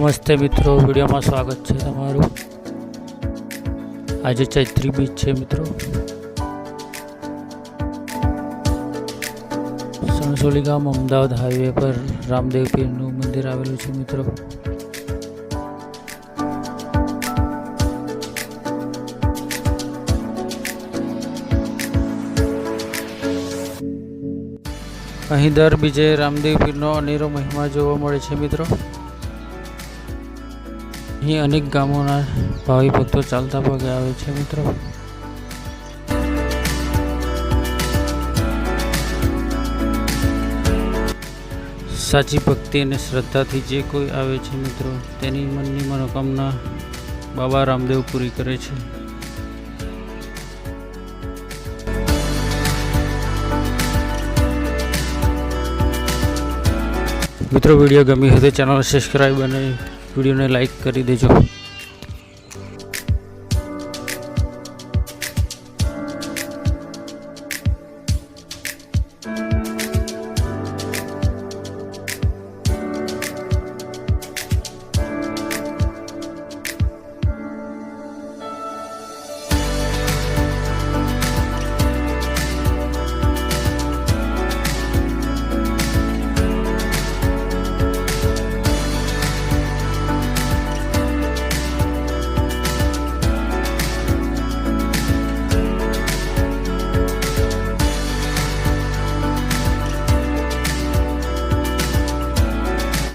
નમસ્તે મિત્રો, વિડીયોમાં સ્વાગત છે તમારું। આજે ચૈત્રી બીજ છે મિત્રો। સણસોલી ગામ અમદાવાદ હાઈવે પર રામદેવ પીરનું મંદિર આવેલું છે મિત્રો। અહીં દર બીજે રામદેવ પીરનો અનેરો મહિમા જોવા મળે છે મિત્રો। અહીં અનેક ગામોના ભાવિ ભક્તો ચાલતા પગે આવે છે મિત્રો। સાચી ભક્તિ અને શ્રદ્ધાથી જે કોઈ આવે છે મિત્રો, તેની મનની મનોકામના બાબા રામદેવ પૂરી કરે છે। મિત્રો, વિડીયો ગમી હોય તો ચેનલ સબસ્ક્રાઈબ અને વિડીયોને લાઈક કરી દેજો।